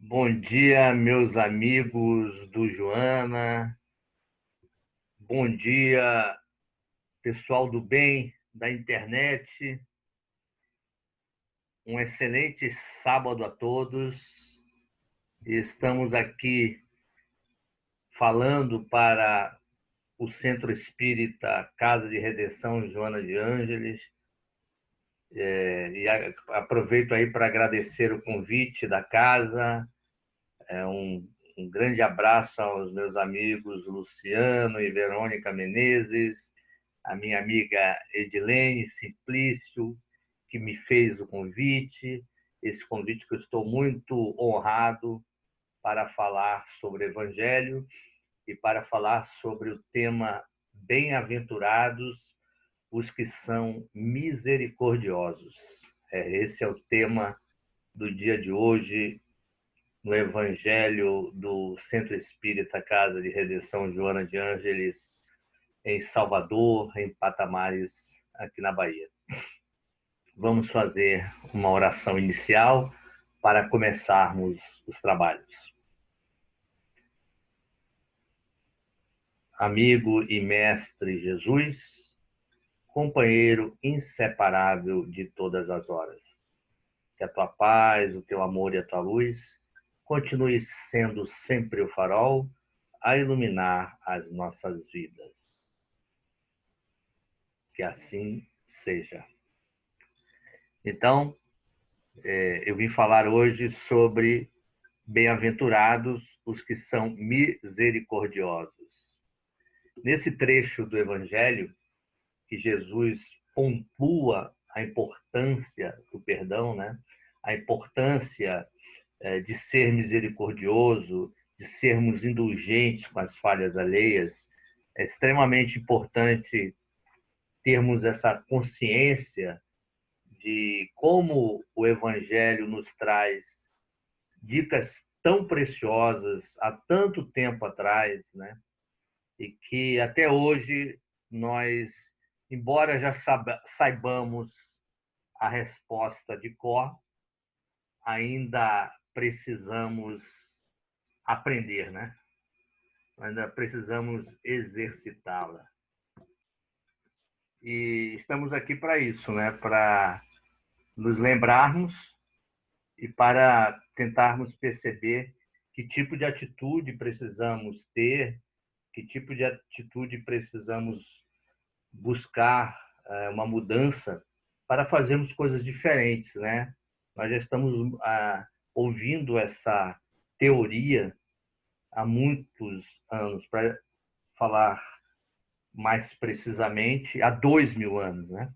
Bom dia, meus amigos do Joana. Bom dia, pessoal do bem da internet. Um excelente sábado a todos. Estamos aqui falando para o Centro Espírita Casa de Redenção Joana de Ângeles. E aproveito aí para agradecer o convite da casa. Um grande abraço aos meus amigos Luciano e Verônica Menezes, a minha amiga Edilene Simplício, que me fez o convite, esse convite que eu estou muito honrado para falar sobre o Evangelho e para falar sobre o tema Bem-aventurados os que são misericordiosos. Esse é o tema do dia de hoje, no Evangelho do Centro Espírita Casa de Redenção Joana de Ângeles, em Salvador, em Patamares, aqui na Bahia. Vamos fazer uma oração inicial para começarmos os trabalhos. Amigo e mestre Jesus, companheiro inseparável de todas as horas, que a tua paz, o teu amor e a tua luz continue sendo sempre o farol a iluminar as nossas vidas. Que assim seja. Então, eu vim falar hoje sobre bem-aventurados os que são misericordiosos. Nesse trecho do Evangelho, que Jesus pontua a importância do perdão, né? A importância de ser misericordioso, de sermos indulgentes com as falhas alheias. É extremamente importante termos essa consciência de como o Evangelho nos traz dicas tão preciosas há tanto tempo atrás, né? E que até hoje nós, embora já saibamos a resposta de cor, ainda precisamos aprender, né? Ainda precisamos exercitá-la. E estamos aqui para isso, né? Para nos lembrarmos e para tentarmos perceber que tipo de atitude precisamos ter, que tipo de atitude precisamos buscar uma mudança para fazermos coisas diferentes, né? Nós já estamos ouvindo essa teoria há muitos anos, para falar mais precisamente, há 2000 anos, né?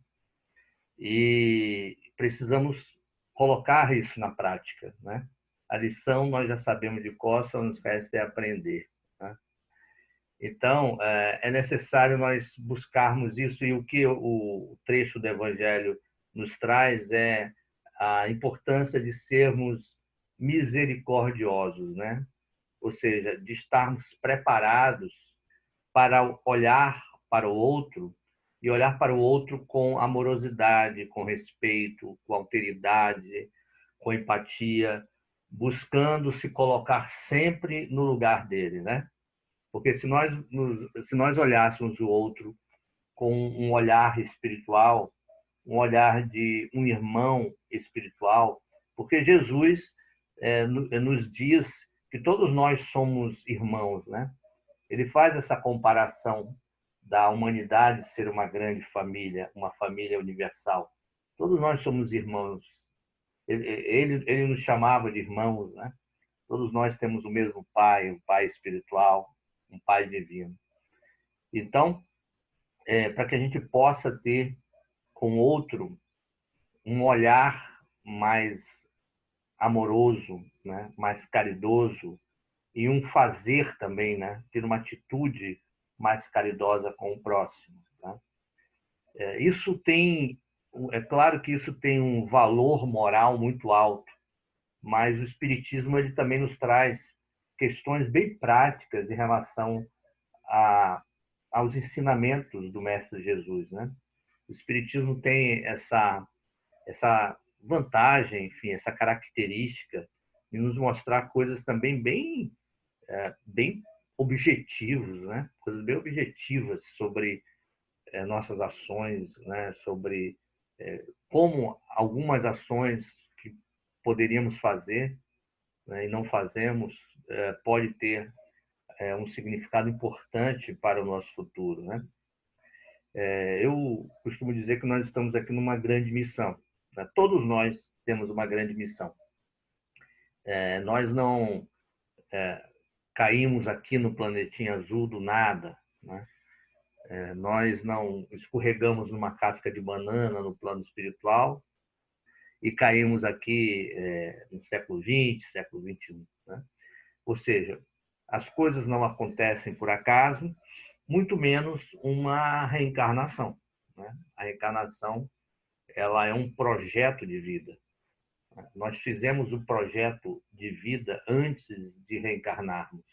E precisamos colocar isso na prática, né? A lição nós já sabemos de cor, só nos resta é aprender, né? Então, é necessário nós buscarmos isso, e o que o trecho do Evangelho nos traz é a importância de sermos misericordiosos, né? Ou seja, de estarmos preparados para olhar para o outro e olhar para o outro com amorosidade, com respeito, com alteridade, com empatia, buscando se colocar sempre no lugar dele, né? Porque se nós olhássemos o outro com um olhar espiritual, um olhar de um irmão espiritual, porque Jesus nos diz que todos nós somos irmãos, né? Ele faz essa comparação da humanidade ser uma grande família, uma família universal. Todos nós somos irmãos. Ele nos chamava de irmãos, né? Todos nós temos o mesmo Pai, um Pai espiritual, um Pai divino. Então, para que a gente possa ter com outro um olhar mais amoroso, né? Mais caridoso, e um fazer também, né? Ter uma atitude mais caridosa com o próximo, né? Isso tem, é claro que isso tem um valor moral muito alto, mas o Espiritismo ele também nos traz questões bem práticas em relação aos ensinamentos do Mestre Jesus, né? O Espiritismo tem essa vantagem, enfim, essa característica e nos mostrar coisas também bem objetivos, né? Coisas bem objetivas sobre nossas ações, né? Sobre como algumas ações que poderíamos fazer, né? E não fazemos, pode ter um significado importante para o nosso futuro, né? Eu costumo dizer que nós estamos aqui numa grande missão, né? Todos nós temos uma grande missão. Nós não caímos aqui no planetinha azul do nada, né? Nós não escorregamos numa casca de banana no plano espiritual e caímos aqui no século XX, século XXI, né? Ou seja, as coisas não acontecem por acaso, muito menos uma reencarnação, né? A reencarnação, ela é um projeto de vida. Nós fizemos o projeto de vida antes de reencarnarmos.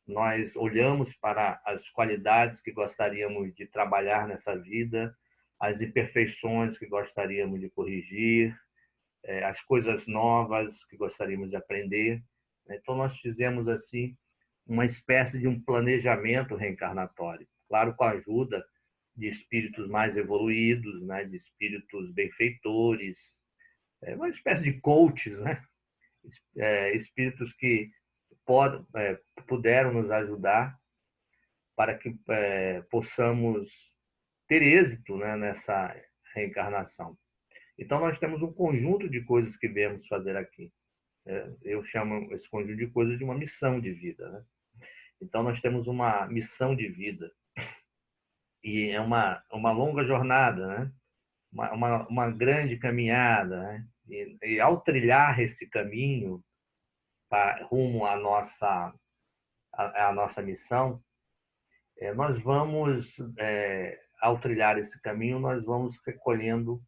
Nós olhamos para as qualidades que gostaríamos de trabalhar nessa vida, as imperfeições que gostaríamos de corrigir, as coisas novas que gostaríamos de aprender. Então, nós fizemos assim uma espécie de um planejamento reencarnatório, claro, com a ajuda de espíritos mais evoluídos, né, de espíritos benfeitores, uma espécie de coaches, né, espíritos que puderam nos ajudar para que possamos ter êxito, né, nessa reencarnação. Então, nós temos um conjunto de coisas que viemos fazer aqui. Eu chamo esse conjunto de coisas de uma missão de vida, né? Então, nós temos uma missão de vida. E é uma longa jornada, né? Uma grande caminhada, né? E ao trilhar esse caminho rumo à nossa missão, nós vamos, ao trilhar esse caminho, nós vamos recolhendo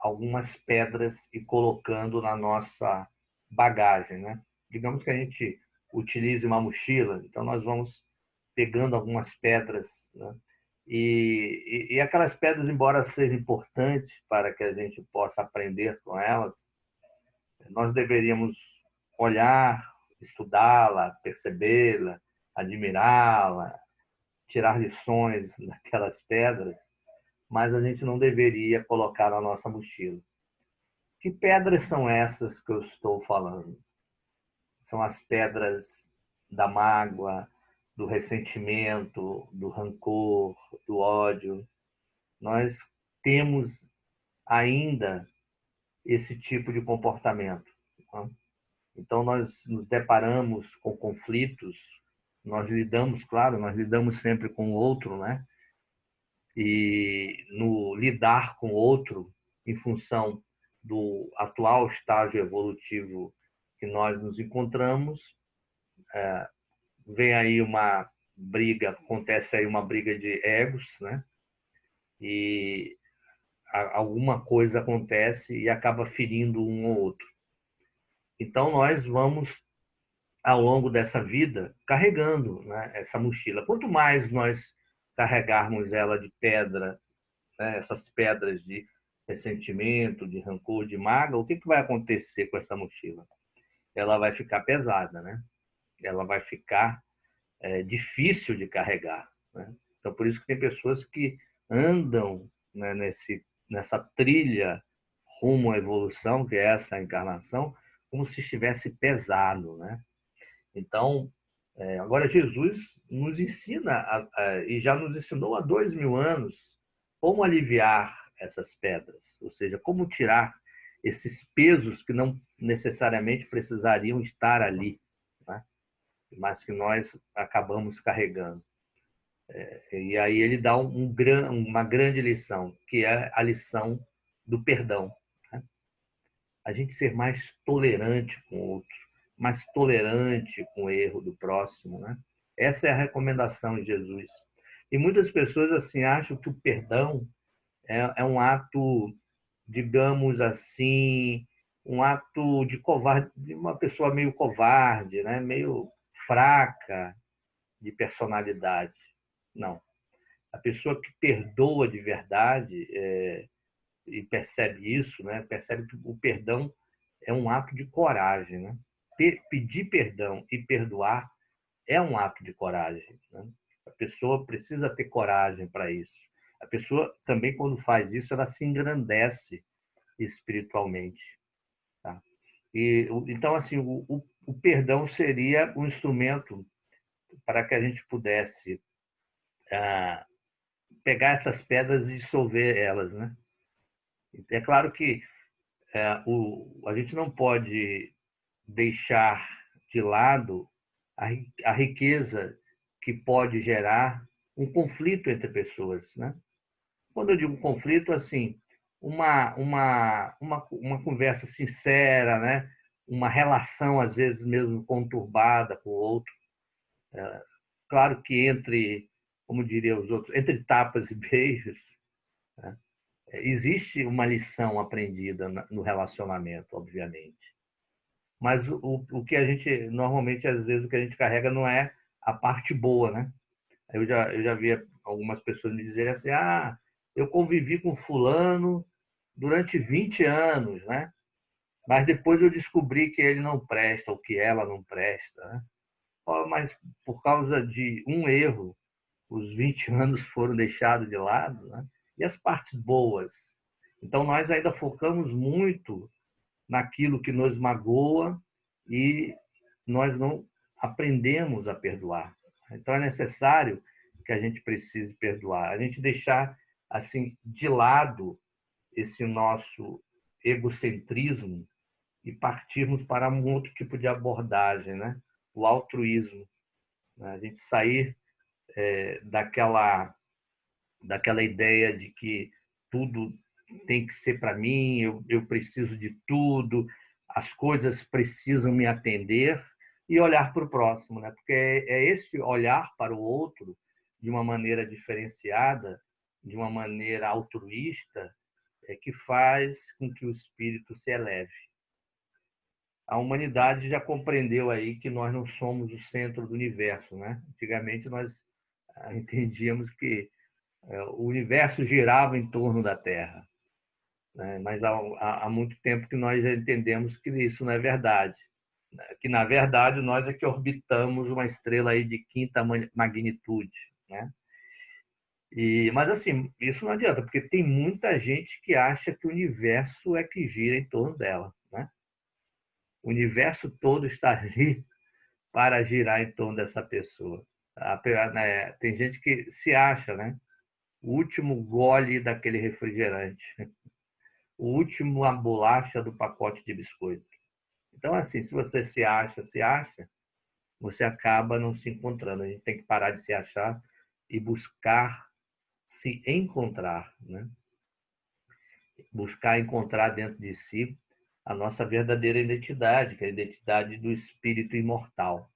algumas pedras e colocando na nossa bagagem, né? Digamos que a gente utilize uma mochila, então nós vamos pegando algumas pedras, né? E aquelas pedras, embora sejam importantes para que a gente possa aprender com elas, nós deveríamos olhar, estudá-la, percebê-la, admirá-la, tirar lições daquelas pedras, mas a gente não deveria colocar na nossa mochila. Que pedras são essas que eu estou falando? São as pedras da mágoa, do ressentimento, do rancor, do ódio. Nós temos ainda esse tipo de comportamento, né? Então, nós nos deparamos com conflitos, nós lidamos sempre com o outro, né? E no lidar com o outro, em função do atual estágio evolutivo que nós nos encontramos, vem aí uma briga, acontece aí uma briga de egos, né? E alguma coisa acontece e acaba ferindo um ou outro. Então, nós vamos, ao longo dessa vida, carregando, né, essa mochila. Quanto mais nós carregarmos ela de pedra, né, essas pedras de ressentimento, de rancor, de mágoa, o que vai acontecer com essa mochila? Ela vai ficar pesada, né? Ela vai ficar difícil de carregar, né? Então, por isso que tem pessoas que andam, né, nessa trilha rumo à evolução, que é essa encarnação, como se estivesse pesado, né? Então, agora Jesus nos ensina, e já nos ensinou há 2000 anos, como aliviar essas pedras, ou seja, como tirar esses pesos que não necessariamente precisariam estar ali, né? Mas que nós acabamos carregando. E aí ele dá uma grande lição, que é a lição do perdão, né? A gente ser mais tolerante com o outro, mais tolerante com o erro do próximo, né? Essa é a recomendação de Jesus. E muitas pessoas assim acham que o perdão é um ato, digamos assim, um ato de covarde, de uma pessoa meio covarde, né? Meio fraca de personalidade. Não. A pessoa que perdoa de verdade e percebe isso, né? Percebe que o perdão é um ato de coragem, né? Pedir perdão e perdoar é um ato de coragem, né? A pessoa precisa ter coragem para isso. A pessoa também, quando faz isso, ela se engrandece espiritualmente, tá? Então, assim, o perdão seria um instrumento para que a gente pudesse pegar essas pedras e dissolver elas, né? É claro que a gente não pode deixar de lado a riqueza que pode gerar um conflito entre pessoas, né? Quando eu digo conflito, assim, uma conversa sincera, né? Uma relação, às vezes, mesmo conturbada com o outro. Claro que entre, como diriam os outros, entre tapas e beijos, né? Existe uma lição aprendida no relacionamento, obviamente. Mas o que a gente, normalmente, às vezes, o que a gente carrega não é a parte boa, né? Eu já vi algumas pessoas me dizerem assim, eu convivi com fulano durante 20 anos, né? Mas depois eu descobri que ele não presta, ou que ela não presta, né? Mas por causa de um erro, os 20 anos foram deixados de lado, né? E as partes boas? Então, nós ainda focamos muito naquilo que nos magoa e nós não aprendemos a perdoar. Então, é necessário que a gente precise perdoar, a gente deixar assim de lado esse nosso egocentrismo e partirmos para um outro tipo de abordagem, né? O altruísmo, né? A gente sair daquela ideia de que tudo tem que ser para mim, eu preciso de tudo, as coisas precisam me atender, e olhar para o próximo, né? Porque é esse olhar para o outro de uma maneira diferenciada, de uma maneira altruísta, que faz com que o espírito se eleve. A humanidade já compreendeu aí que nós não somos o centro do universo, né? Antigamente nós entendíamos que o universo girava em torno da Terra, né? Mas há muito tempo que nós já entendemos que isso não é verdade, né? Que na verdade nós é que orbitamos uma estrela aí de quinta magnitude, né? Mas assim, isso não adianta, porque tem muita gente que acha que o universo é que gira em torno dela, né? O universo todo está ali para girar em torno dessa pessoa. Tem gente que se acha, né? O último gole daquele refrigerante, o último a bolacha do pacote de biscoito. Então, assim, se você se acha, você acaba não se encontrando. A gente tem que parar de se achar e buscar se encontrar, né? Buscar encontrar dentro de si a nossa verdadeira identidade, que é a identidade do espírito imortal.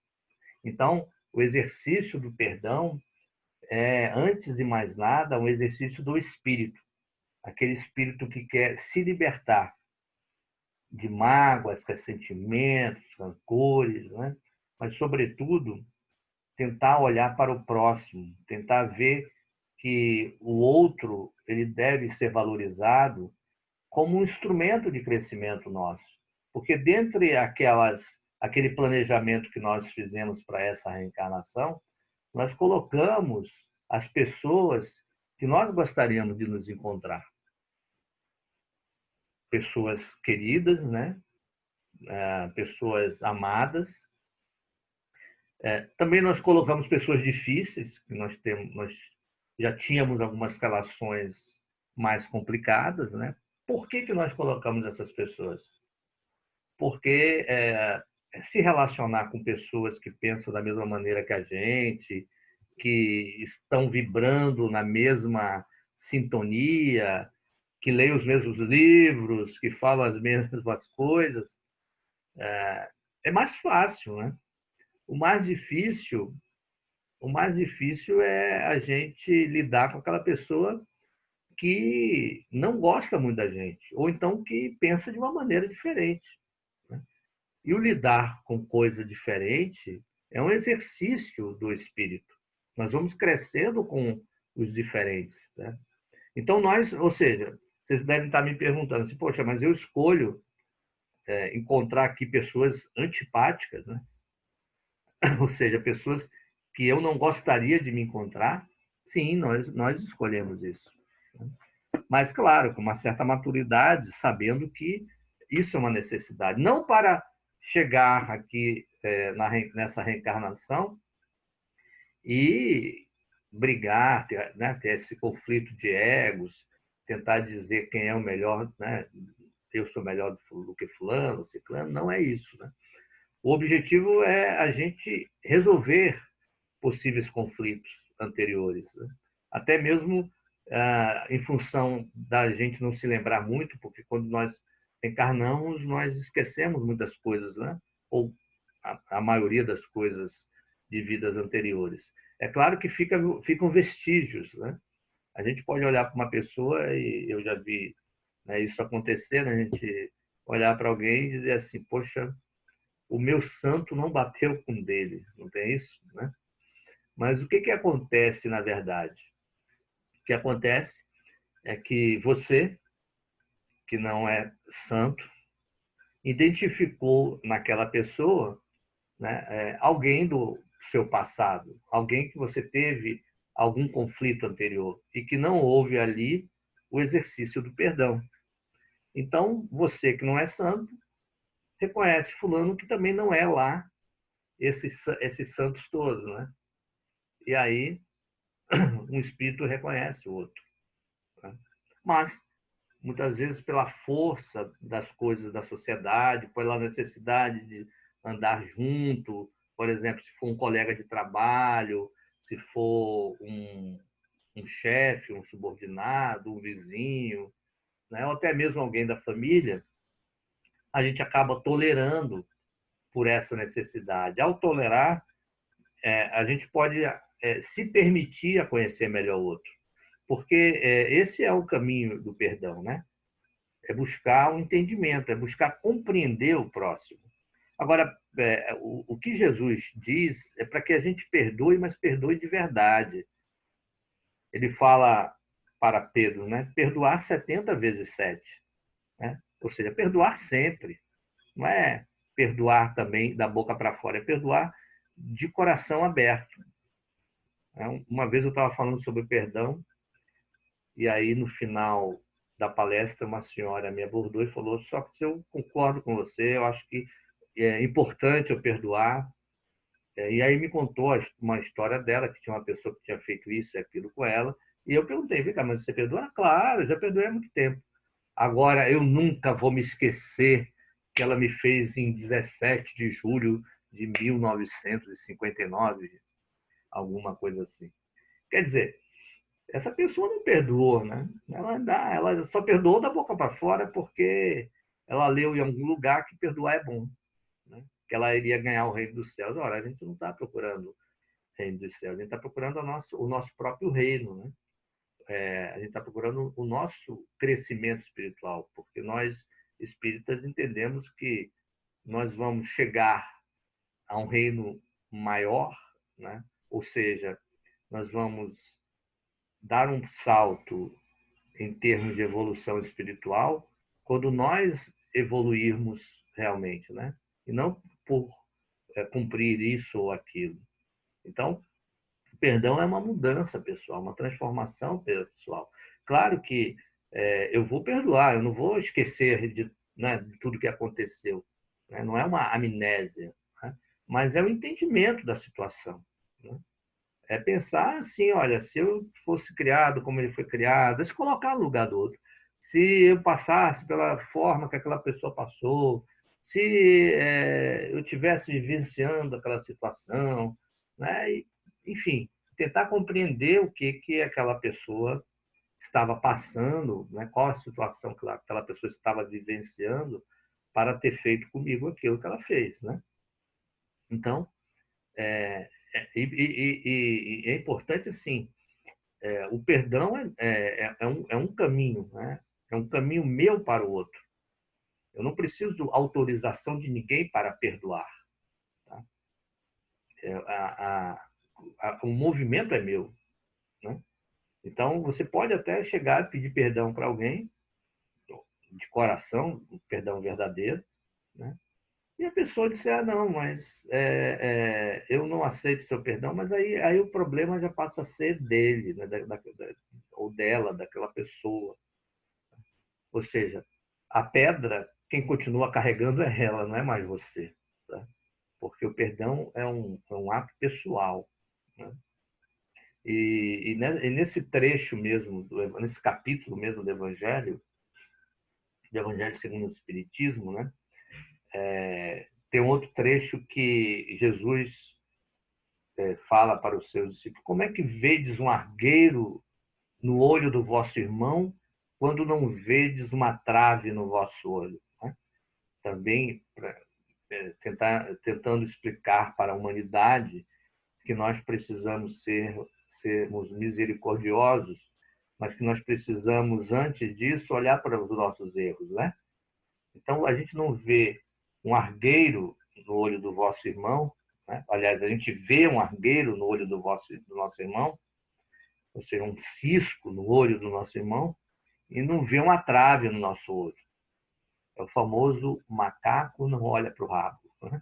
Então, o exercício do perdão é, antes de mais nada, um exercício do espírito, aquele espírito que quer se libertar de mágoas, ressentimentos, rancores, né? Mas, sobretudo, tentar olhar para o próximo, tentar ver que o outro ele deve ser valorizado como um instrumento de crescimento nosso. Porque dentre aquele planejamento que nós fizemos para essa reencarnação, nós colocamos as pessoas que nós gostaríamos de nos encontrar. Pessoas queridas, né? Pessoas amadas. Também nós colocamos pessoas difíceis, que nós já tínhamos algumas relações mais complicadas, né? Por que nós colocamos essas pessoas? Porque se relacionar com pessoas que pensam da mesma maneira que a gente, que estão vibrando na mesma sintonia, que leem os mesmos livros, que falam as mesmas coisas, é mais fácil, né? O mais difícil, o mais difícil é a gente lidar com aquela pessoa que não gosta muito da gente, ou então que pensa de uma maneira diferente, né? E o lidar com coisa diferente é um exercício do espírito. Nós vamos crescendo com os diferentes, né? Então, ou seja, vocês devem estar me perguntando assim, poxa, mas eu escolho encontrar aqui pessoas antipáticas, né? Ou seja, pessoas que eu não gostaria de me encontrar. Sim, nós escolhemos isso. Mas, claro, com uma certa maturidade, sabendo que isso é uma necessidade. Não para chegar aqui nessa reencarnação e brigar, ter esse conflito de egos, tentar dizer quem é o melhor, né? Eu sou melhor do que fulano, ciclano, não é isso. Né? O objetivo é a gente resolver possíveis conflitos anteriores. Né? Até mesmo em função da gente não se lembrar muito, porque quando nós encarnamos, nós esquecemos muitas coisas, né? Ou a maioria das coisas de vidas anteriores. É claro que ficam vestígios. Né? A gente pode olhar para uma pessoa, e eu já vi, né, isso acontecer, né? A gente olhar para alguém e dizer assim, poxa, o meu santo não bateu com o dele, não tem isso? Né? Mas o que acontece, na verdade? O que acontece é que você, que não é santo, identificou naquela pessoa, né, alguém do seu passado, alguém que você teve algum conflito anterior e que não houve ali o exercício do perdão. Então, você que não é santo, reconhece fulano que também não é lá esses santos todos, né? E aí um espírito reconhece o outro. Né? Mas muitas vezes pela força das coisas da sociedade, pela necessidade de andar junto, por exemplo, se for um colega de trabalho, se for um chefe, um subordinado, um vizinho, né? Ou até mesmo alguém da família, a gente acaba tolerando por essa necessidade. Ao tolerar, a gente pode se permitir a conhecer melhor o outro, porque esse é o caminho do perdão, né? É buscar um entendimento, é buscar compreender o próximo. Agora, o que Jesus diz é para que a gente perdoe, mas perdoe de verdade. Ele fala para Pedro, né? Perdoar 70 vezes 7. Né? Ou seja, perdoar sempre. Não é perdoar também da boca para fora, é perdoar de coração aberto. Uma vez eu estava falando sobre perdão, e aí no final da palestra uma senhora me abordou e falou: só que eu concordo com você, eu acho que é importante eu perdoar. E aí me contou uma história dela, que tinha uma pessoa que tinha feito isso e aquilo com ela, e eu perguntei: vem cá, mas você perdoa? Claro, eu já perdoei há muito tempo. Agora, eu nunca vou me esquecer que ela me fez em 17 de julho de 1959, alguma coisa assim. Quer dizer, essa pessoa não perdoou, né? Ela só perdoou da boca para fora porque ela leu em algum lugar que perdoar é bom, né? Que ela iria ganhar o reino dos céus. Ora, a gente não está procurando o reino dos céus, a gente está procurando o nosso próprio reino, né? A gente está procurando o nosso crescimento espiritual, porque nós espíritas entendemos que nós vamos chegar a um reino maior, né? Ou seja, nós vamos dar um salto em termos de evolução espiritual quando nós evoluirmos realmente, né? E não por cumprir isso ou aquilo. Então, o perdão é uma mudança pessoal, uma transformação pessoal. Claro que eu vou perdoar, eu não vou esquecer de tudo que aconteceu. Né? Não é uma amnésia, né? Mas é o entendimento da situação. Né? É pensar assim, olha, se eu fosse criado como ele foi criado, se colocar no lugar do outro. Se eu passasse pela forma que aquela pessoa passou, se eu tivesse vivenciando aquela situação, né? E, enfim, tentar compreender o que aquela pessoa estava passando, né? Qual a situação que aquela pessoa estava vivenciando para ter feito comigo aquilo que ela fez, né? Então, é importante, assim, o perdão é um caminho, né? É um caminho meu para o outro. Eu não preciso de autorização de ninguém para perdoar. Tá? É, o movimento é meu. Né? Então, você pode até chegar e pedir perdão para alguém, de coração, um perdão verdadeiro, né? E a pessoa disse, não, mas eu não aceito seu perdão, mas aí o problema já passa a ser dele, né? Ou dela, daquela pessoa. Ou seja, a pedra, quem continua carregando é ela, não é mais você. Tá? Porque o perdão é um ato pessoal. Né? E nesse trecho mesmo, nesse capítulo mesmo do Evangelho segundo o Espiritismo, né? Tem um outro trecho que Jesus fala para os seus discípulos: como é que vedes um argueiro no olho do vosso irmão quando não vedes uma trave no vosso olho? Né? Também tentando explicar para a humanidade que nós precisamos sermos misericordiosos, mas que nós precisamos, antes disso, olhar para os nossos erros, né? Então, a gente não vê um argueiro no olho do vosso irmão, né? Aliás, a gente vê um argueiro no olho do nosso irmão, ou seja, um cisco no olho do nosso irmão, e não vê uma trave no nosso olho. É o famoso macaco não olha para o rabo. Né?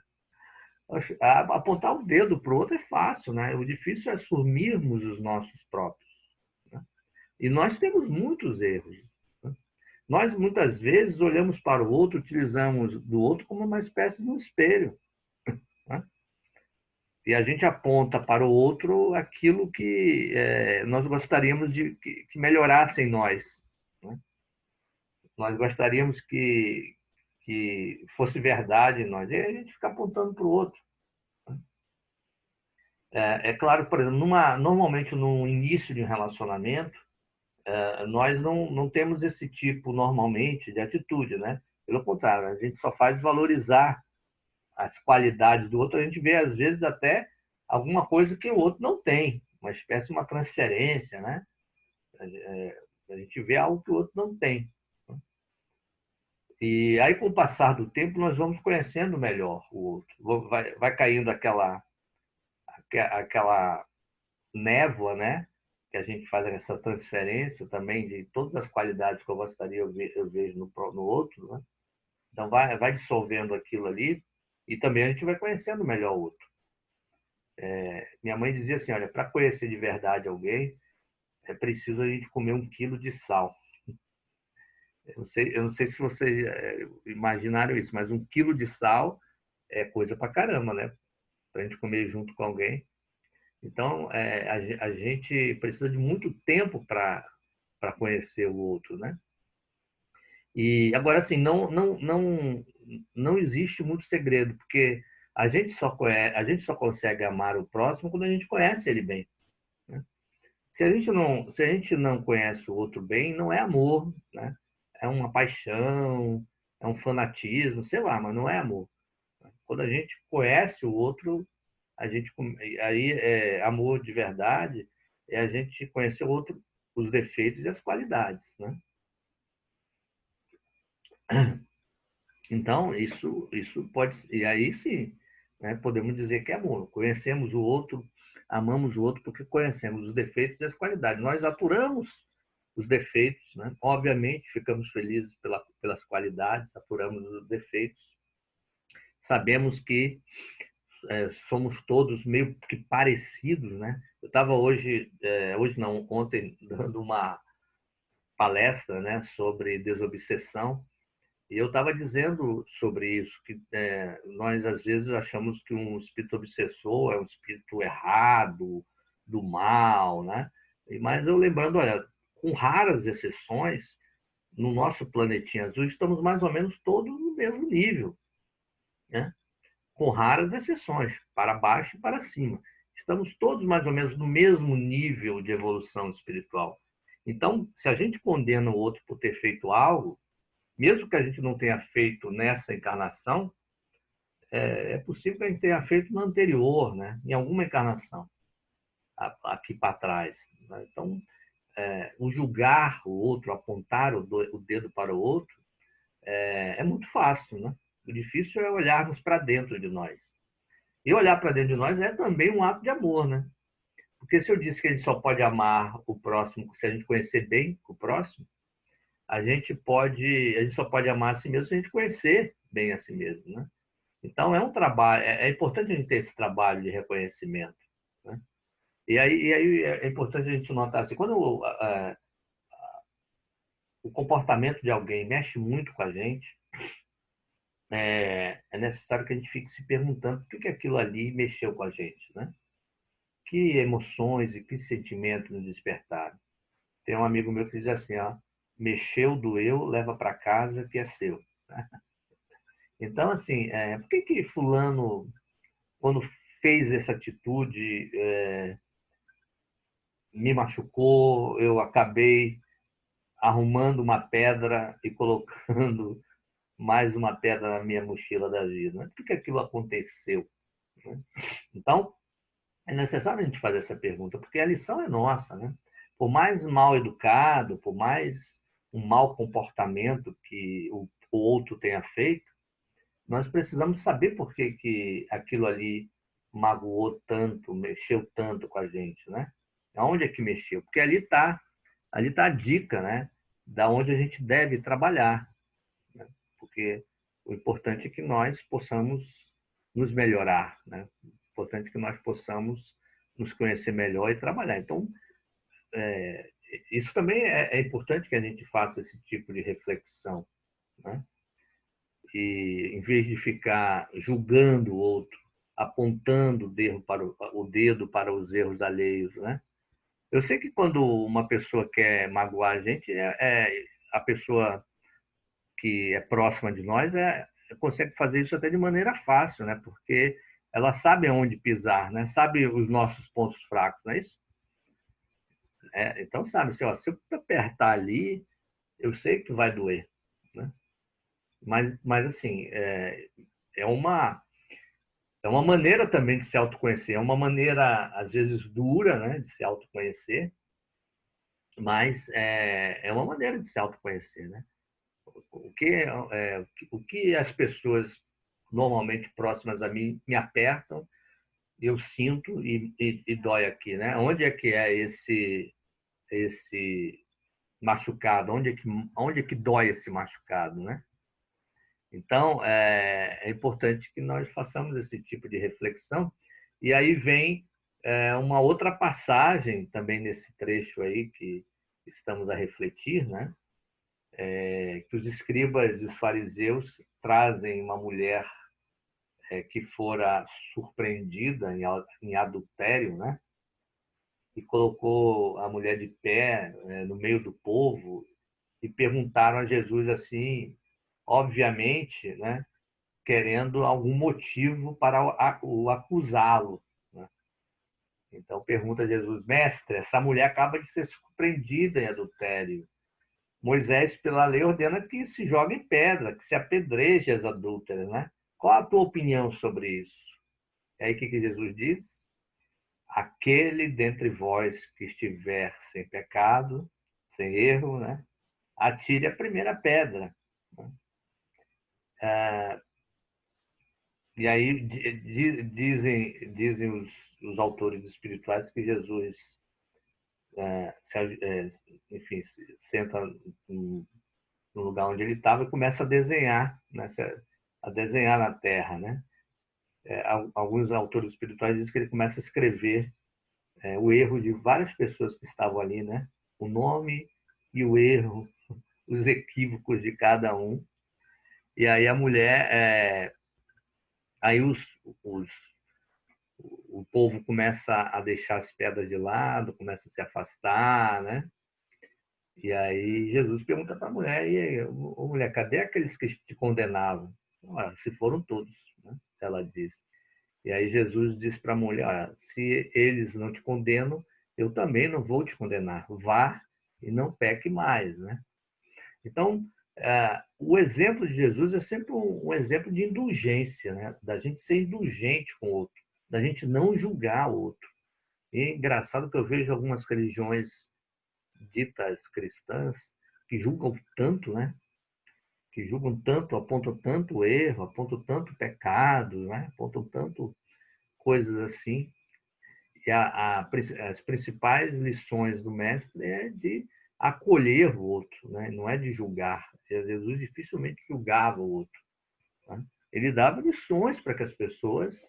Apontar o dedo para o outro é fácil, né? O difícil é assumirmos os nossos próprios. Né? E nós temos muitos erros. Né? Nós, muitas vezes, olhamos para o outro, utilizamos do outro como uma espécie de um espelho. Né? E a gente aponta para o outro aquilo que nós gostaríamos que melhorasse em nós. Né? Nós gostaríamos que fosse verdade em nós. E aí a gente fica apontando para o outro. É claro, por exemplo, normalmente no início de um relacionamento, nós não temos esse tipo, normalmente, de atitude, né? Pelo contrário, a gente só faz valorizar as qualidades do outro. A gente vê, às vezes, até alguma coisa que o outro não tem, uma espécie de uma transferência, né? A gente vê algo que o outro não tem. E aí, com o passar do tempo, nós vamos conhecendo melhor o outro. Vai caindo aquela névoa, né? Que a gente faz essa transferência também de todas as qualidades que eu gostaria eu vejo no outro, né? Então vai dissolvendo aquilo ali e também a gente vai conhecendo melhor o outro. Minha mãe dizia assim, olha, para conhecer de verdade alguém é preciso a gente comer 1 quilo de sal. Eu não sei se vocês imaginaram isso, mas 1 quilo de sal é coisa pra caramba, né? Para a gente comer junto com alguém. Então, a gente precisa de muito tempo para conhecer o outro, né? E agora, assim, não existe muito segredo, porque a gente só consegue amar o próximo quando a gente conhece ele bem. Né? Se a gente não conhece o outro bem, não é amor, né? É uma paixão, é um fanatismo, sei lá, mas não é amor. Quando a gente conhece o outro, a gente aí é amor de verdade, é a gente conhecer o outro, os defeitos e as qualidades, né? Então, isso pode, e aí sim, né, podemos dizer que é amor. Conhecemos o outro, amamos o outro porque conhecemos os defeitos e as qualidades. Nós apuramos os defeitos, né? Obviamente, ficamos felizes pelas qualidades, apuramos os defeitos. Sabemos que somos todos meio que parecidos, né? Eu estava hoje não, ontem, dando uma palestra, né, sobre desobsessão. E eu estava dizendo sobre isso, que nós às vezes achamos que um espírito obsessor é um espírito errado, do mal, né? Mas eu lembrando, olha, com raras exceções, no nosso planetinha azul estamos mais ou menos todos no mesmo nível, né? Com raras exceções, para baixo e para cima. Estamos todos mais ou menos no mesmo nível de evolução espiritual. Então, se a gente condena o outro por ter feito algo, mesmo que a gente não tenha feito nessa encarnação, é possível que a gente tenha feito na anterior, né? Em alguma encarnação, aqui para trás. Né? Então, o julgar o outro, apontar o dedo para o outro, é muito fácil, né? O difícil é olharmos para dentro de nós. E olhar para dentro de nós é também um ato de amor, né? Porque se eu disse que a gente só pode amar o próximo se a gente conhecer bem o próximo, a gente só pode amar a si mesmo se a gente conhecer bem a si mesmo, né? Então, é um trabalho, é importante a gente ter esse trabalho de reconhecimento, né? E aí é importante a gente notar assim, quando o comportamento de alguém mexe muito com a gente, é necessário que a gente fique se perguntando por que aquilo ali mexeu com a gente, né? Que emoções e que sentimentos nos despertaram. Tem um amigo meu que diz assim, ó, mexeu, doeu, leva para casa que é seu. Então, assim, por que fulano, quando fez essa atitude, me machucou, eu acabei arrumando uma pedra e colocando mais uma pedra na minha mochila da vida? Né? Por que aquilo aconteceu? Né? Então, é necessário a gente fazer essa pergunta, porque a lição é nossa, né? Por mais mal educado, por mais um mau comportamento que o outro tenha feito, nós precisamos saber por que que aquilo ali magoou tanto, mexeu tanto com a gente, né? Aonde é que mexeu? Porque ali tá a dica, né? Da onde a gente deve trabalhar, né? Porque o importante é que nós possamos nos melhorar, né? O importante é que nós possamos nos conhecer melhor e trabalhar. Então, isso também é importante que a gente faça esse tipo de reflexão, né? E em vez de ficar julgando o outro, apontando o dedo para os erros alheios, né? Eu sei que quando uma pessoa quer magoar a gente, a pessoa que é próxima de nós consegue fazer isso até de maneira fácil, né? Porque ela sabe aonde pisar, né? Sabe os nossos pontos fracos, não é isso? Então sabe, assim, ó, se eu apertar ali, eu sei que vai doer, né? Mas assim, é uma é uma maneira também de se autoconhecer, é uma maneira às vezes dura, né, de se autoconhecer, mas é uma maneira de se autoconhecer, né? O que as pessoas normalmente próximas a mim me apertam, eu sinto e dói aqui, né? Onde é que é esse machucado? Onde é que dói esse machucado, né? Então, é importante que nós façamos esse tipo de reflexão. E aí vem uma outra passagem também nesse trecho aí que estamos a refletir, né? Que os escribas e os fariseus trazem uma mulher que fora surpreendida em adultério, né? E colocou a mulher de pé no meio do povo e perguntaram a Jesus assim, obviamente, né? Querendo algum motivo para o acusá-lo, né? Então pergunta a Jesus, mestre, essa mulher acaba de ser surpreendida em adultério. Moisés, pela lei, ordena que se jogue em pedra, que se apedreje as adúlteras, né? Qual a tua opinião sobre isso? E aí o que Jesus diz? Aquele dentre vós que estiver sem pecado, sem erro, né? Atire a primeira pedra. E aí dizem os autores espirituais que Jesus, enfim, senta no lugar onde ele estava e começa a desenhar, né? A desenhar na terra, né? Alguns autores espirituais dizem que ele começa a escrever o erro de várias pessoas que estavam ali, né? O nome e o erro, os equívocos de cada um. E aí a mulher, aí os o povo começa a deixar as pedras de lado, começa a se afastar, né? E aí Jesus pergunta para a mulher, e aí, ô, mulher, cadê aqueles que te condenavam? Se foram todos, né? Ela disse. E aí Jesus diz para a mulher, se eles não te condenam, eu também não vou te condenar. Vá e não peque mais, né? Então, o exemplo de Jesus é sempre um exemplo de indulgência, né? Da gente ser indulgente com o outro, da gente não julgar o outro. E é engraçado que eu vejo algumas religiões ditas cristãs que julgam tanto, né? Que julgam tanto, apontam tanto erro, apontam tanto pecado, né? Apontam tanto coisas assim. E as principais lições do mestre é de acolher o outro, né? Não é de julgar. Jesus dificilmente julgava o outro. né? Ele dava lições para que as pessoas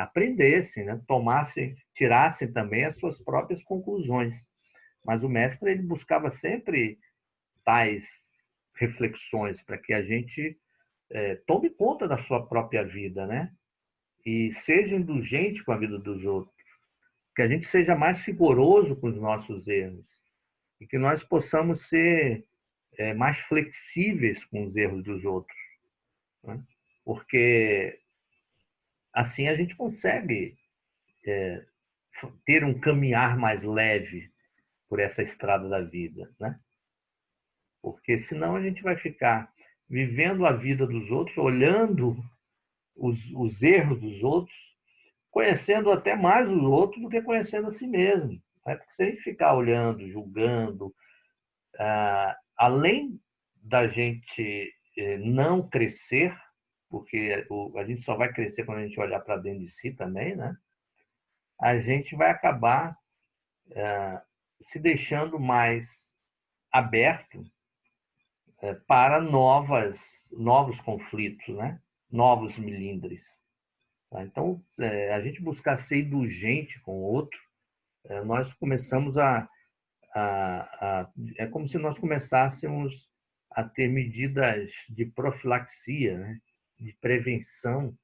aprendessem, né? Tomassem, tirassem também as suas próprias conclusões. Mas o mestre ele buscava sempre tais reflexões para que a gente tome conta da sua própria vida, né? E seja indulgente com a vida dos outros, que a gente seja mais rigoroso com os nossos erros e que nós possamos ser mais flexíveis com os erros dos outros, né? Porque assim a gente consegue ter um caminhar mais leve por essa estrada da vida, né? Porque senão a gente vai ficar vivendo a vida dos outros, olhando os erros dos outros, conhecendo até mais os outros do que conhecendo a si mesmo. Né? Porque se a gente ficar olhando, julgando, além da gente não crescer, porque a gente só vai crescer quando a gente olhar para dentro de si também, né? A gente vai acabar se deixando mais aberto para novos conflitos, né? Novos melindres. Tá? Então, a gente buscar ser indulgente com o outro, nós começamos é como se nós começássemos a ter medidas de profilaxia, né? De prevenção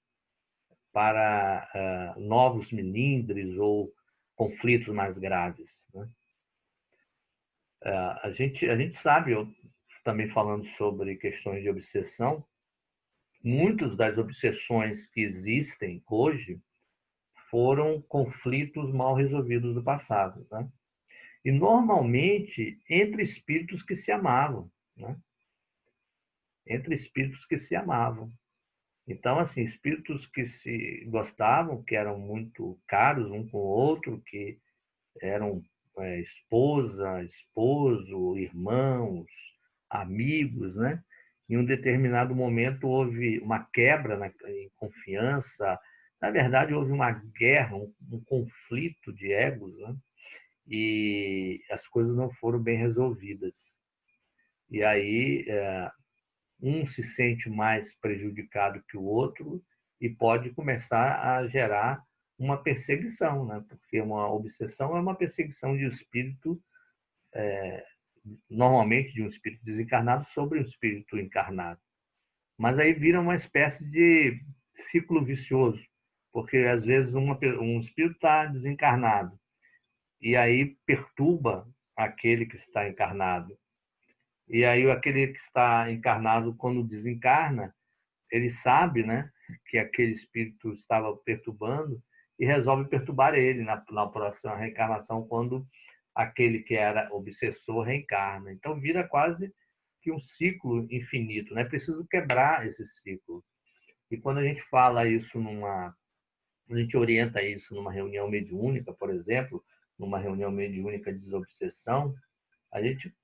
para novos melindres ou conflitos mais graves, né? A gente sabe, eu também falando sobre questões de obsessão, muitas das obsessões que existem hoje foram conflitos mal resolvidos do passado, né? E normalmente entre espíritos que se amavam, né? Entre espíritos que se amavam. Então, assim, espíritos que se gostavam, que eram muito caros um com o outro, que eram esposa, esposo, irmãos, amigos, né? Em um determinado momento houve uma quebra em confiança. Na verdade, houve uma guerra, um conflito de egos, né? E as coisas não foram bem resolvidas. E aí um se sente mais prejudicado que o outro e pode começar a gerar uma perseguição, né? Porque uma obsessão é uma perseguição de um espírito, normalmente de um espírito desencarnado sobre um espírito encarnado. Mas aí vira uma espécie de ciclo vicioso, porque às vezes um espírito está desencarnado e aí perturba aquele que está encarnado. E aí aquele que está encarnado, quando desencarna, ele sabe, né, que aquele espírito estava perturbando e resolve perturbar ele na próxima reencarnação, quando aquele que era obsessor reencarna. Então vira quase que um ciclo infinito, né? É preciso quebrar esse ciclo. E quando a gente fala isso a gente orienta isso numa reunião mediúnica, por exemplo, numa reunião mediúnica de desobsessão, a gente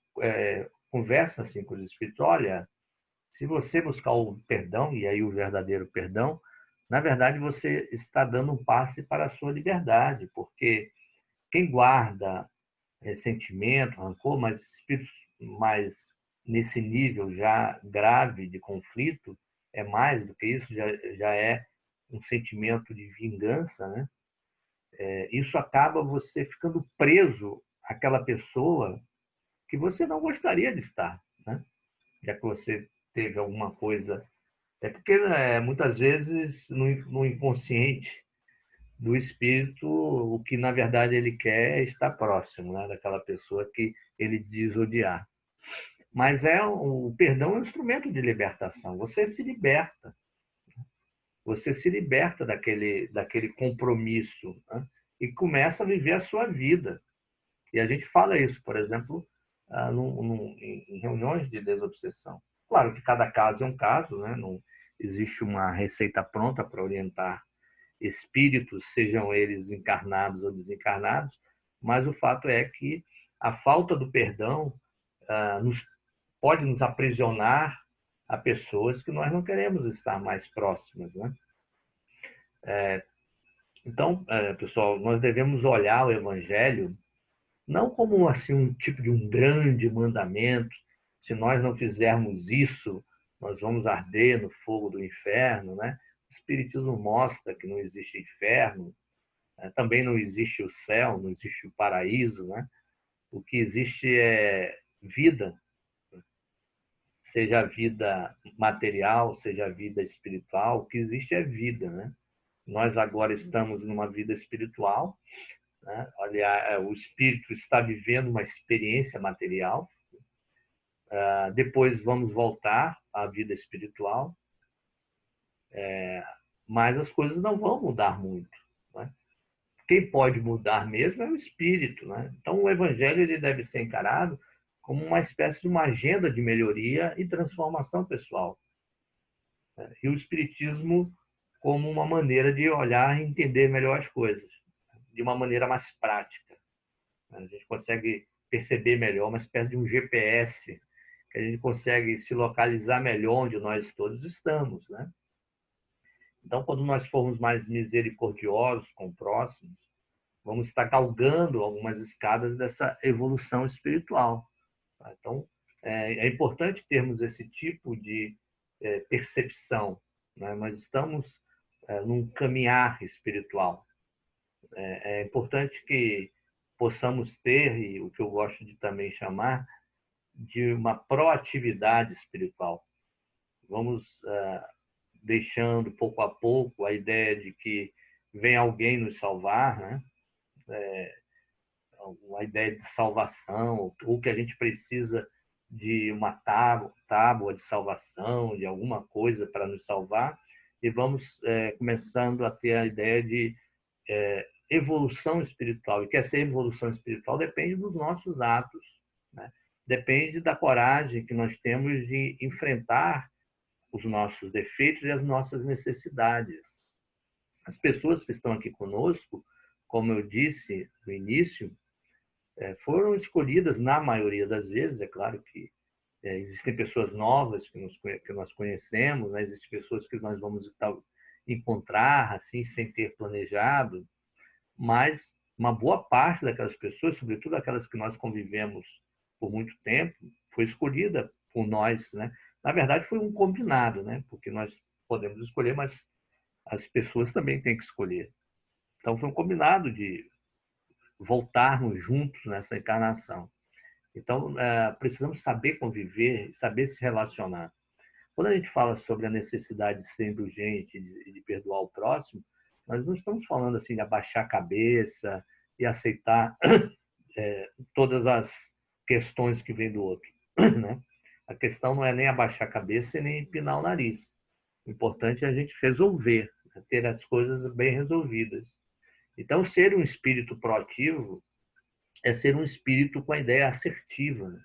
conversa assim com os espíritos: olha, se você buscar o perdão, e aí o verdadeiro perdão, na verdade você está dando um passe para a sua liberdade, porque quem guarda ressentimento, rancor, mas espíritos mais nesse nível já grave de conflito, é mais do que isso, já é um sentimento de vingança, né? Isso acaba você ficando preso àquela pessoa que você não gostaria de estar, né? Já que você teve alguma coisa. É porque muitas vezes no inconsciente do espírito, o que na verdade ele quer é estar próximo, né, daquela pessoa que ele diz odiar. Mas o perdão é um instrumento de libertação. Você se liberta daquele compromisso, né, e começa a viver a sua vida. E a gente fala isso, por exemplo, em reuniões de desobsessão. Claro que cada caso é um caso, né? Não existe uma receita pronta para orientar espíritos, sejam eles encarnados ou desencarnados, mas o fato é que a falta do perdão pode nos aprisionar a pessoas que nós não queremos estar mais próximas, né? Então, pessoal, nós devemos olhar o Evangelho não como assim um tipo de um grande mandamento. Se nós não fizermos isso, nós vamos arder no fogo do inferno, né? O Espiritismo mostra que não existe inferno, né? Também não existe o céu, não existe o paraíso, né? O que existe é vida, seja a vida material, seja a vida espiritual, o que existe é vida, né? Nós agora estamos numa vida espiritual, né? Olha, o espírito está vivendo uma experiência material, depois vamos voltar à vida espiritual, mas as coisas não vão mudar muito, né? Quem pode mudar mesmo é o espírito, né? Então o evangelho ele deve ser encarado como uma espécie de uma agenda de melhoria e transformação pessoal, né? E o espiritismo como uma maneira de olhar e entender melhor as coisas, de uma maneira mais prática. A gente consegue perceber melhor, uma espécie de um GPS, que a gente consegue se localizar melhor onde nós todos estamos, né? Então, quando nós formos mais misericordiosos com o próximo, vamos estar galgando algumas escadas dessa evolução espiritual. Tá? Então, é importante termos esse tipo de percepção, né? Nós estamos num caminhar espiritual. É importante que possamos ter, e o que eu gosto de também chamar, de uma proatividade espiritual. Vamos deixando pouco a pouco a ideia de que vem alguém nos salvar, né? A ideia de salvação, ou que a gente precisa de uma tábua de salvação, de alguma coisa para nos salvar, e vamos começando a ter a ideia de evolução espiritual. E que essa evolução espiritual depende dos nossos atos, né? Depende da coragem que nós temos de enfrentar os nossos defeitos e as nossas necessidades. As pessoas que estão aqui conosco, como eu disse no início, foram escolhidas na maioria das vezes. É claro que existem pessoas novas que nós conhecemos, né? Existem pessoas que nós vamos encontrar assim sem ter planejado, mas uma boa parte daquelas pessoas, sobretudo aquelas que nós convivemos por muito tempo, foi escolhida por nós, né? Na verdade, foi um combinado, né? Porque nós podemos escolher, mas as pessoas também têm que escolher. Então, foi um combinado de voltarmos juntos nessa encarnação. Então, precisamos saber conviver, saber se relacionar. Quando a gente fala sobre a necessidade de ser indulgente e de perdoar o próximo, nós não estamos falando assim de abaixar a cabeça e aceitar todas as questões que vêm do outro, né? A questão não é nem abaixar a cabeça e nem empinar o nariz. O importante é a gente resolver, ter as coisas bem resolvidas. Então, ser um espírito proativo é ser um espírito com a ideia assertiva, né?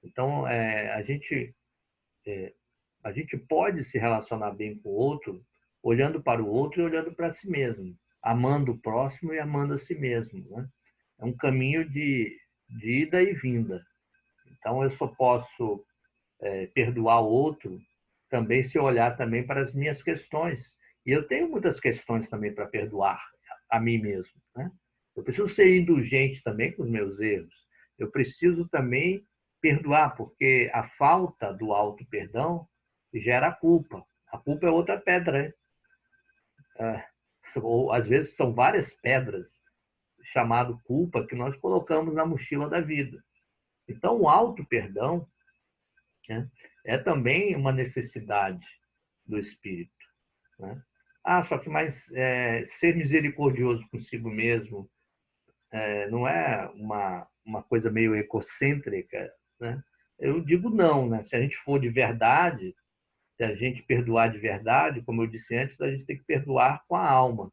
Então, a gente pode se relacionar bem com o outro, olhando para o outro e olhando para si mesmo, amando o próximo e amando a si mesmo, né? É um caminho de ida e vinda. Então, eu só posso perdoar o outro também se eu olhar também para as minhas questões. E eu tenho muitas questões também para perdoar a mim mesmo, né? Eu preciso ser indulgente também com os meus erros. Eu preciso também perdoar, porque a falta do auto-perdão gera culpa. A culpa é outra pedra, né? Ou às vezes são várias pedras chamado culpa que nós colocamos na mochila da vida. Então, o auto-perdão, né, é também uma necessidade do espírito, né? Só que ser misericordioso consigo mesmo não é uma coisa meio egocêntrica, né? Eu digo não, né? Se a gente for de verdade, se a gente perdoar de verdade, como eu disse antes, a gente tem que perdoar com a alma.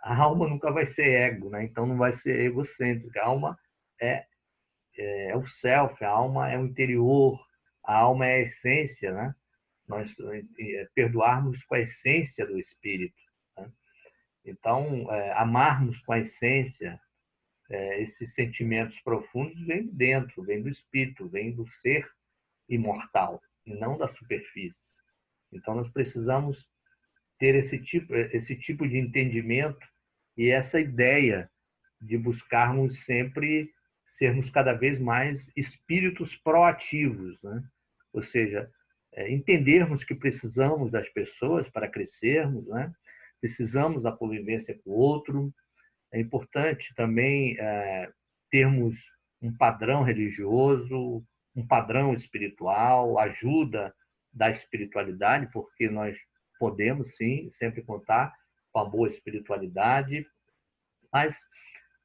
A alma nunca vai ser ego, né? Então não vai ser egocêntrica. A alma é, é o self, a alma é o interior, a alma é a essência, né? Nós perdoarmos com a essência do espírito, né? Então, amarmos com a essência, esses sentimentos profundos vêm de dentro, vêm do espírito, vêm do ser imortal, e não da superfície. Então, nós precisamos ter esse tipo de entendimento e essa ideia de buscarmos sempre sermos cada vez mais espíritos proativos, né? Ou seja, entendermos que precisamos das pessoas para crescermos, né? Precisamos da convivência com o outro. É importante também termos um padrão religioso, um padrão espiritual, ajuda da espiritualidade, porque nós podemos, sim, sempre contar com a boa espiritualidade, mas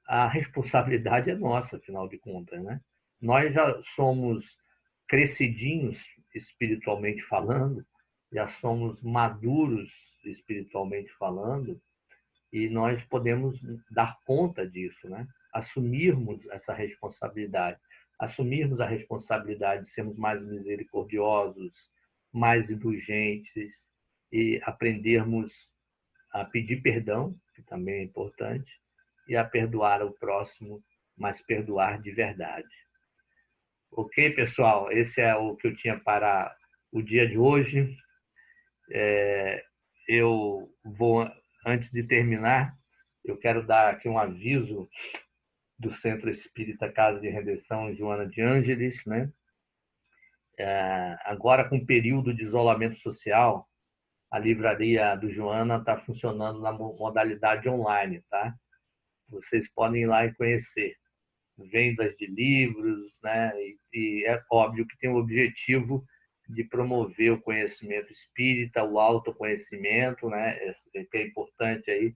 a responsabilidade é nossa, afinal de contas, né? Nós já somos crescidinhos espiritualmente falando, já somos maduros espiritualmente falando, e nós podemos dar conta disso, né? Assumirmos essa responsabilidade, assumirmos a responsabilidade de sermos mais misericordiosos, mais indulgentes e aprendermos a pedir perdão, que também é importante, e a perdoar o próximo, mas perdoar de verdade. Ok, pessoal? Esse é o que eu tinha para o dia de hoje. Eu vou, antes de terminar, eu quero dar aqui um aviso do Centro Espírita Casa de Redenção Joana de Ângeles, né? Agora, com o período de isolamento social, a livraria do Joana está funcionando na modalidade online, tá? Vocês podem ir lá e conhecer. Vendas de livros, né? E é óbvio que tem o objetivo de promover o conhecimento espírita, o autoconhecimento, né? Que é importante aí,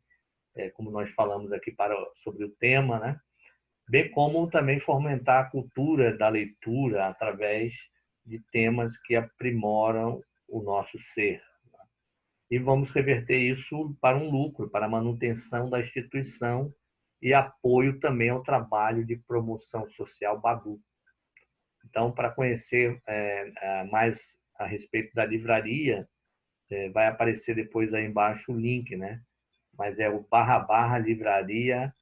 como nós falamos aqui sobre o tema, né? Bem como também fomentar a cultura da leitura através de temas que aprimoram o nosso ser. E vamos reverter isso para um lucro, para a manutenção da instituição e apoio também ao trabalho de promoção social Badu. Então, para conhecer mais a respeito da livraria, vai aparecer depois aí embaixo o link, né? Mas é o /livraria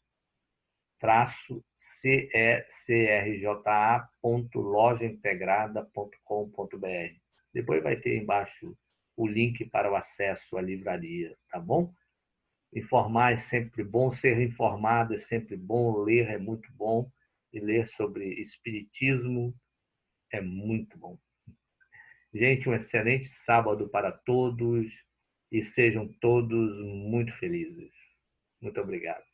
cecrja.lojaintegrada.com.br. Depois vai ter embaixo o link para o acesso à livraria, tá bom? Informar é sempre bom, ser informado é sempre bom, ler é muito bom, e ler sobre espiritismo é muito bom. Gente, um excelente sábado para todos e sejam todos muito felizes. Muito obrigado.